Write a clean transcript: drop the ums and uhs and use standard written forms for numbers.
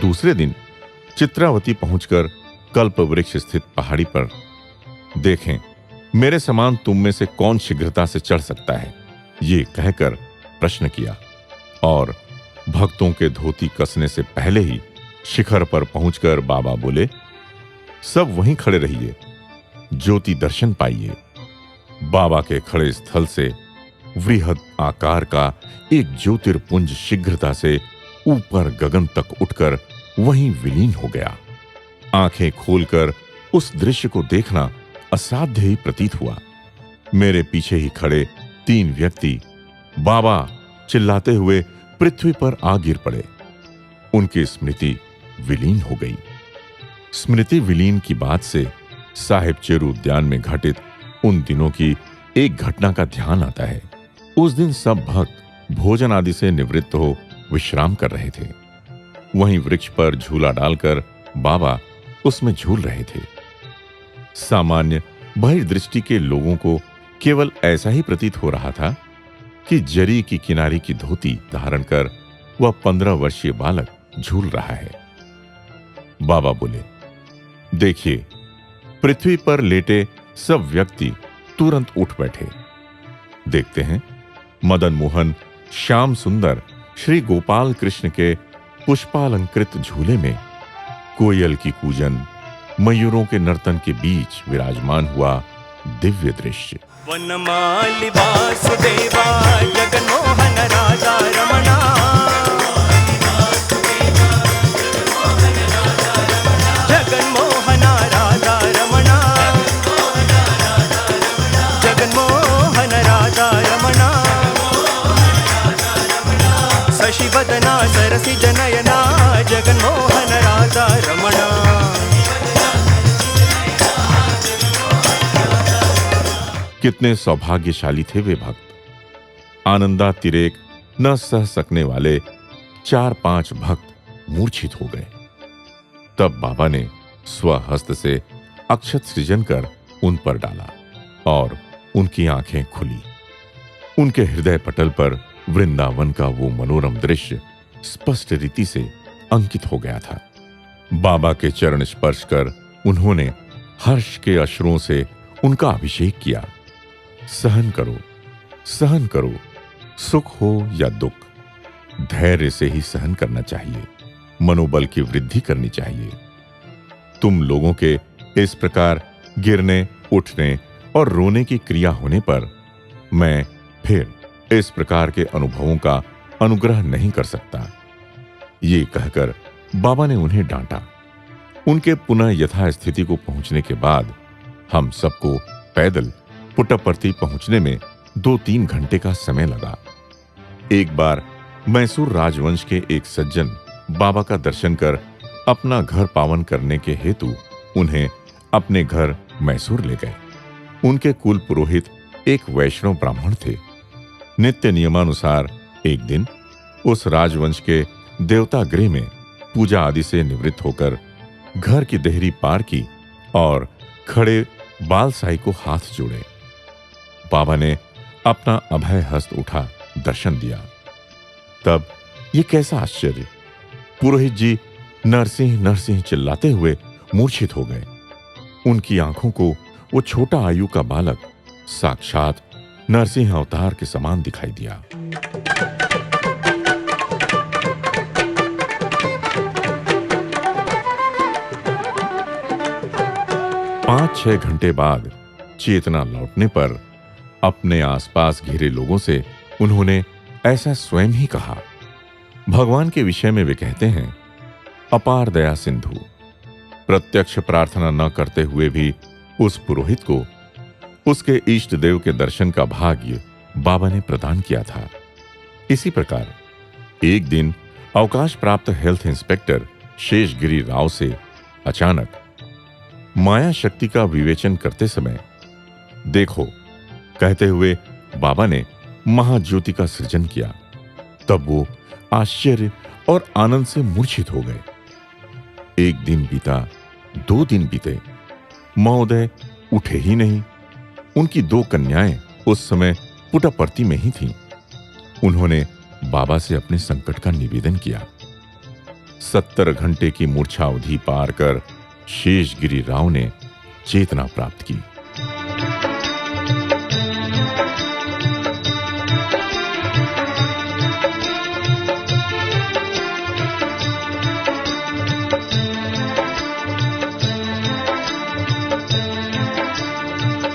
दूसरे दिन चित्रावती पहुंचकर कल्प वृक्ष स्थित पहाड़ी पर देखें, मेरे समान तुम में से कौन शीघ्रता से चढ़ सकता है, ये कहकर प्रश्न किया। और भक्तों के धोती कसने से पहले ही शिखर पर पहुंचकर बाबा बोले, सब वहीं खड़े रहिए, ज्योति दर्शन पाइए। बाबा के खड़े स्थल से वृहद आकार का एक ज्योतिर्पुंज शीघ्रता से ऊपर गगन तक उठकर वहीं विलीन हो गया। आंखें खोलकर उस दृश्य को देखना असाध्य ही प्रतीत हुआ। मेरे पीछे ही खड़े 3 व्यक्ति बाबा चिल्लाते हुए पृथ्वी पर आ गिर पड़े। उनकी स्मृति विलीन हो गई। स्मृति विलीन की बात से साहिब चेरू उद्यान में घटित उन दिनों की एक घटना का ध्यान आता है। उस दिन सब भक्त भोजन आदि से निवृत्त हो विश्राम कर रहे थे। वहीं वृक्ष पर झूला डालकर बाबा उसमें झूल रहे थे। सामान्य बहिर्दृष्टि के लोगों को केवल ऐसा ही प्रतीत हो रहा था कि जरी की किनारी की धोती धारण कर वह 15 वर्षीय बालक झूल रहा है। बाबा बोले, देखिए, पृथ्वी पर लेटे सब व्यक्ति तुरंत उठ बैठे। देखते हैं, मदन मोहन श्याम सुंदर श्री गोपाल कृष्ण के पुष्पालंकृत झूले में कोयल की कूजन, मयूरों के नर्तन के बीच विराजमान हुआ दिव्य दृश्य। वनमाली वासुदेवा जगन्मोहन राजा रमणा, जगन्मोहन राजा रमणा, जगन्मोहन राजा रमणा, शशिवदना सरसि जनयना जगन्मोहन राजा रमणा। कितने सौभाग्यशाली थे वे भक्त। आनंदातिरेक न सह सकने वाले 4-5 भक्त मूर्छित हो गए। तब बाबा ने स्वहस्त से अक्षत सृजन कर उन पर डाला और उनकी आंखें खुली। उनके हृदय पटल पर वृंदावन का वो मनोरम दृश्य स्पष्ट रीति से अंकित हो गया था। बाबा के चरण स्पर्श कर उन्होंने हर्ष के अश्रुओं से उनका अभिषेक किया। सहन करो, सहन करो, सुख हो या दुख, धैर्य से ही सहन करना चाहिए, मनोबल की वृद्धि करनी चाहिए। तुम लोगों के इस प्रकार गिरने, उठने और रोने की क्रिया होने पर मैं फिर इस प्रकार के अनुभवों का अनुग्रह नहीं कर सकता। ये कहकर बाबा ने उन्हें डांटा। उनके पुनः यथास्थिति को पहुंचने के बाद हम सबको पैदल पुट्टपर्ती पहुंचने में 2-3 घंटे का समय लगा। एक बार मैसूर राजवंश के एक सज्जन बाबा का दर्शन कर अपना घर पावन करने के हेतु उन्हें अपने घर मैसूर ले गए। उनके कुल पुरोहित एक वैष्णव ब्राह्मण थे। नित्य नियमानुसार एक दिन उस राजवंश के देवता गृह में पूजा आदि से निवृत्त होकर घर की देहरी पार की और खड़े बालसाई को हाथ जोड़े। बाबा ने अपना अभय हस्त उठा दर्शन दिया। तब ये कैसा आश्चर्य! पुरोहित जी नरसिंह नरसिंह चिल्लाते हुए मूर्छित हो गए। उनकी आंखों को वो छोटा आयु का बालक साक्षात नरसिंह अवतार के समान दिखाई दिया। 5-6 घंटे बाद चेतना लौटने पर अपने आसपास घिरे लोगों से उन्होंने ऐसा स्वयं ही कहा। भगवान के विषय में वे कहते हैं, अपार दया सिंधु। प्रत्यक्ष प्रार्थना न करते हुए भी उस पुरोहित को उसके इष्ट देव के दर्शन का भाग्य बाबा ने प्रदान किया था। इसी प्रकार एक दिन अवकाश प्राप्त हेल्थ इंस्पेक्टर शेषगिरी राव से अचानक माया शक्ति का विवेचन करते समय देखो कहते हुए बाबा ने महाज्योति का सृजन किया। तब वो आश्चर्य और आनंद से मूर्छित हो गए। एक दिन बीता, 2 दिन बीते, महोदय उठे ही नहीं। उनकी 2 कन्याएं उस समय पुटपर्ती में ही थीं। उन्होंने बाबा से अपने संकट का निवेदन किया। 70 घंटे की मूर्छावधि पार कर शेषगिरी राव ने चेतना प्राप्त की।